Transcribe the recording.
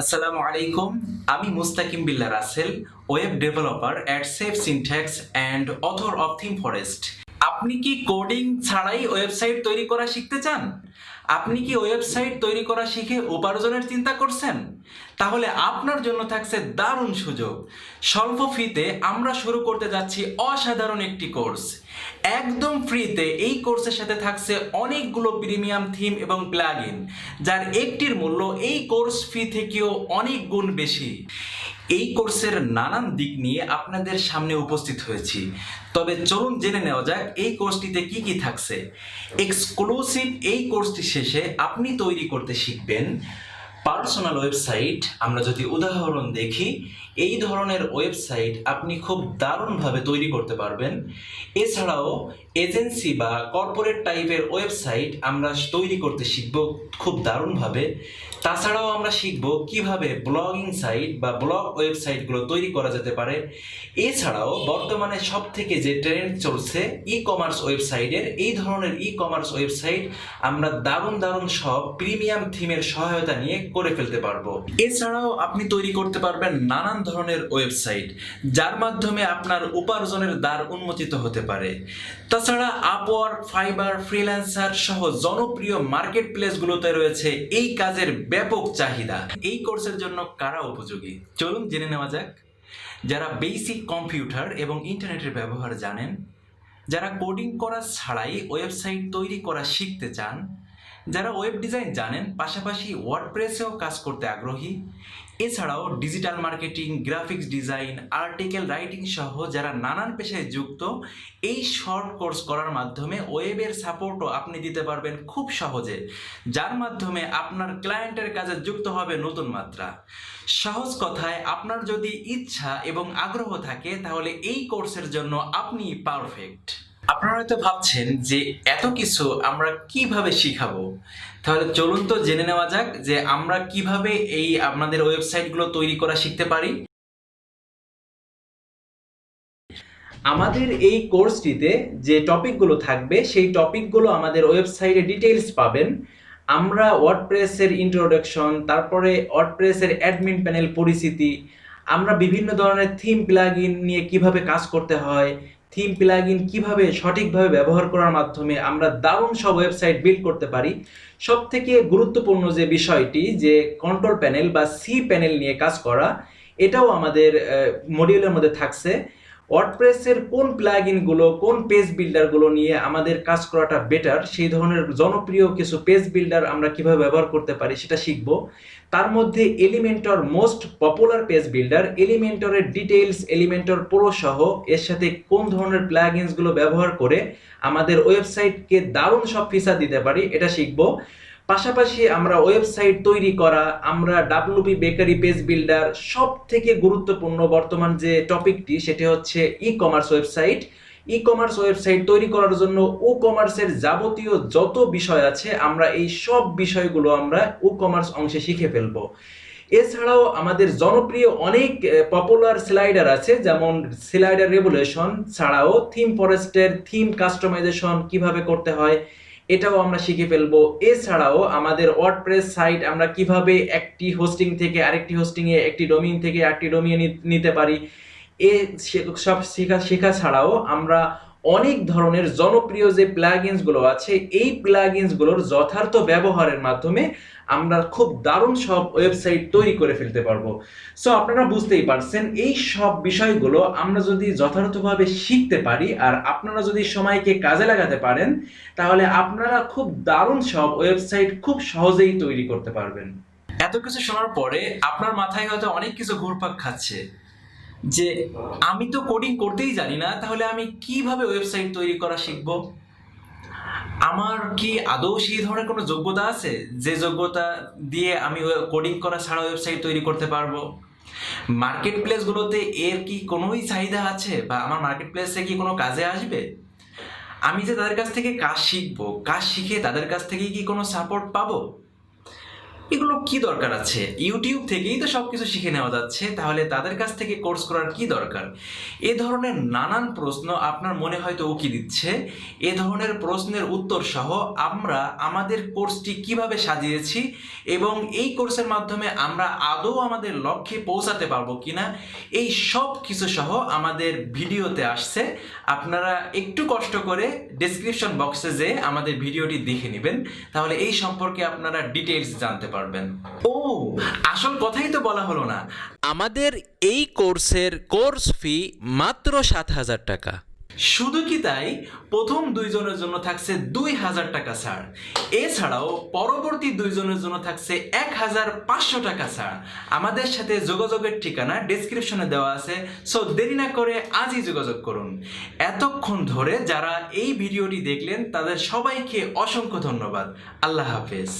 আসসালামু আলাইকুম। আমি Mustakim Billah Rasel, web developer at Safe Syntax and author of ThemeForest. আপনি কি কোডিং ছাড়াই ওয়েবসাইট তৈরি করা শিখতে চান? আপনি কি ওয়েবসাইট তৈরি করা শিখে উপার্জনের চিন্তা করছেন? তাহলে আপনার জন্য থাকছে দারুণ সুযোগ। স্বল্প ফিতে আমরা শুরু করতে যাচ্ছি অসাধারণ একটি কোর্স। একদম ফ্রিতে এই কোর্সের সাথে থাকছে অনেকগুলো প্রিমিয়াম থিম এবং প্লাগইন, যার একটির মূল্য এই কোর্স ফি থেকেও অনেক গুণ বেশি। এই কোর্সের নানান দিক নিয়ে আপনাদের সামনে উপস্থিত হয়েছি। তবে চলুন জেনে নেওয়া যাক এই কোর্সটিতে কি কি থাকছে। এক্সক্লুসিভ এই কোর্সটি শেষে আপনি তৈরি করতে শিখবেন পার্সোনাল ওয়েবসাইট। আমরা যদি উদাহরণ দেখি, এই ধরনের ওয়েবসাইট আপনি খুব দারুণভাবে তৈরি করতে পারবেন। এছাড়াও এজেন্সি বা কর্পোরেট টাইপের ওয়েবসাইট আমরা তৈরি করতে শিখব খুব দারুণভাবে। তাছাড়াও আমরা শিখব কিভাবে ব্লগিং সাইট বা ব্লগ ওয়েবসাইটগুলো তৈরি করা যেতে পারে। এছাড়াও বর্তমানে সব থেকে যে ট্রেন্ড চলছে ই কমার্স ওয়েবসাইটের, এই ধরনের ই কমার্স ওয়েবসাইট আমরা দারুণ দারুণ সব প্রিমিয়াম থিমের সহায়তা নিয়ে করে ফেলতে পারবো। এছাড়াও আপনি তৈরি করতে পারবেন নানান ধরনের ওয়েবসাইট, যার মাধ্যমে আপনার উপার্জনের দ্বার উন্মোচিত হতে পারে। তাছাড়া আপওয়ার্ক, ফাইবার, ফ্রিল্যান্সার সহ জনপ্রিয় মার্কেট প্লেসগুলোতে রয়েছে এই কাজের ব্যাপক চাহিদা। এই কোর্সের জন্য কারা উপযোগী, চলুন জেনে নেওয়া যাক। যারা বেসিক কম্পিউটার এবং ইন্টারনেটের ব্যবহার জানেন, যারা কোডিং করা ছাড়াই ওয়েবসাইট তৈরি করা শিখতে চান, যারা ওয়েব ডিজাইন জানেন পাশাপাশি ওয়ার্ডপ্রেসেও কাজ করতে আগ্রহী, এছাড়াও digital marketing, graphics design, article writing সহ যারা নানান পেশায় যুক্ত, এই শর্ট কোর্স করার মাধ্যমে ওয়েবের সাপোর্টও আপনি দিতে পারবেন খুব সহজে, যার মাধ্যমে আপনার ক্লায়েন্টের কাজে যুক্ত হবে নতুন মাত্রা। সহজ কথায়, আপনার যদি ইচ্ছা এবং আগ্রহ থাকে তাহলে এই কোর্সের জন্য আপনি পারফেক্ট। আপনারা হয়তো ভাবছেন যে এত কিছু আমরা কিভাবে শিখাবো, তাহলে চলুন তো জেনে নেওয়া যাক যে আমরা কিভাবে এই আপনাদের ওয়েবসাইটগুলো তৈরি করা শিখতে পারি। আমাদের এই কোর্সটিতে যে টপিকগুলো থাকবে সেই টপিকগুলো আমাদের ওয়েবসাইটে ডিটেইলস পাবেন। আমরা ওয়ার্ডপ্রেসের ইন্ট্রোডাকশন, তারপরে ওয়ার্ডপ্রেসের অ্যাডমিন প্যানেল পরিচিতি, আমরা বিভিন্ন ধরনের থিম প্লাগইন নিয়ে কিভাবে কাজ করতে হয়, থিম প্লাগইন কিভাবে সঠিকভাবে ব্যবহার করার মাধ্যমে আমরা দারুণ সব ওয়েবসাইট বিল্ড করতে পারি। সব থেকে গুরুত্বপূর্ণ যে বিষয়টি, যে কন্ট্রোল প্যানেল বা সি প্যানেল নিয়ে কাজ করা, এটাও আমাদের মডিউলের মধ্যে থাকছে। ওয়ার্ডপ্রেসের কোন প্লাগইনগুলো, কোন পেজ বিল্ডারগুলো নিয়ে আমাদের কাজ করাটা বেটার, সেই ধরনের জনপ্রিয় কিছু পেজ বিল্ডার আমরা কিভাবে ব্যবহার করতে পারি সেটা শিখব। তার মধ্যে Elementor most popular page builder, এলিমেন্টরের ডিটেইলস, এলিমেন্টর প্রো সহ এর সাথে কোন ধরনের প্লাগইনসগুলো ব্যবহার করে আমাদের ওয়েবসাইটকে দারুণ সব ফিচার দিতে পারি এটা শিখব। পাশাপাশি আমরা ওয়েবসাইট তৈরি করা, আমরা ডাব্লিউপি বেকারি পেজ বিল্ডার, সব থেকে গুরুত্বপূর্ণ বর্তমান যে টপিকটি সেটি হচ্ছে e commerce website. E commerce website তৈরি করার জন্য ও কমার্সের যাবতীয় যত বিষয় আছে আমরা এই সব বিষয়গুলো আমরা ও কমার্স অংশে শিখে ফেলবো। এছাড়াও আমাদের জনপ্রিয় অনেক পপুলার স্লাইডার আছে, যেমন স্লাইডার রেভলিউশন ছাড়াও থিম ফরেস্টের থিম কাস্টমাইজেশন কিভাবে করতে হয় এটাও আমরা শিখে ফেলবো। এছাড়াও আমাদের ওয়ার্ডপ্রেস সাইট আমরা কিভাবে একটি হোস্টিং থেকে আরেকটি হোস্টিংয়ে, একটি ডোমিন থেকে আরেকটি ডোমিনে নিতে পারি, সব শেখা ছাড়াও আমরা অনেক ধরনের জনপ্রিয় যে প্লাগইনসগুলো আছে এই প্লাগইনসগুলোর যথার্থ ব্যবহারের মাধ্যমে আমরা খুব দারুণ সব ওয়েবসাইট তৈরি করে ফেলতে পারবো। সো আপনারা বুঝতেই পারছেন, এই সব বিষয়গুলো আমরা যদি যথার্থভাবে শিখতে পারি আর আপনারা যদি সময়কে কাজে লাগাতে পারেন, তাহলে আপনারা খুব দারুণ সব ওয়েবসাইট খুব সহজেই তৈরি করতে পারবেন। এত কিছু শোনার পরে আপনার মাথায় হয়তো অনেক কিছু ঘুরপাক খাচ্ছে যে আমি তো কোডিং করতেই জানি না, তাহলে আমি কিভাবে ওয়েবসাইট তৈরি করা শিখবো? আমার কি আদৌ সেই ধরনের কোনো যোগ্যতা আছে যে যোগ্যতা দিয়ে আমি কোডিং করা ছাড়া ওয়েবসাইট তৈরি করতে পারবো? মার্কেট প্লেসগুলোতে এর কি কোনোই চাহিদা আছে, বা আমার মার্কেট প্লেসে কি কোনো কাজে আসবে? আমি যে তাদের কাছ থেকে কাজ শিখবো, কাজ শিখে তাদের কাছ থেকে কি কোনো সাপোর্ট পাবো? এগুলো কি দরকার আছে? ইউটিউব থেকেই তো সবকিছু শিখে নেওয়া যাচ্ছে, তাহলে তাদের কাছ থেকে কোর্স করার কি দরকার? এ ধরনের নানান প্রশ্ন আপনার মনে হয়তো উকি দিচ্ছে। এ ধরনের প্রশ্নের উত্তর সহ আমরা আমাদের কোর্সটি কিভাবে সাজিয়েছি এবং এই কোর্সের মাধ্যমে আমরা আদৌ আমাদের লক্ষ্যে পৌঁছাতে পারবো কিনা, এই সব কিছু সহ আমাদের ভিডিওতে আসছে। আপনারা একটু কষ্ট করে ডেসক্রিপশন বক্সে যেয়ে আমাদের ভিডিওটি দেখে নেবেন, তাহলে এই সম্পর্কে আপনারা ডিটেইলস জানতে পারবেন। ও, আসল কথাই তো বলা হলো না, আমাদের এই কোর্সের কোর্স ফি মাত্র 7,000 টাকা। শুধু কি তাই, প্রথম 2 জনের জন্য থাকছে 2,000 টাকা ছাড়, এছাড়াও পরবর্তী 2 জনের জন্য থাকছে 1,500 টাকা ছাড়। আমাদের সাথে যোগাযোগের ঠিকানা ডেসক্রিপশনে দেওয়া আছে, সো দেরি না করে আজই যোগাযোগ করুন। এতক্ষণ ধরে যারা এই ভিডিওটি দেখলেন তাদের সবাইকে অসংখ্য ধন্যবাদ। আল্লাহ হাফেজ।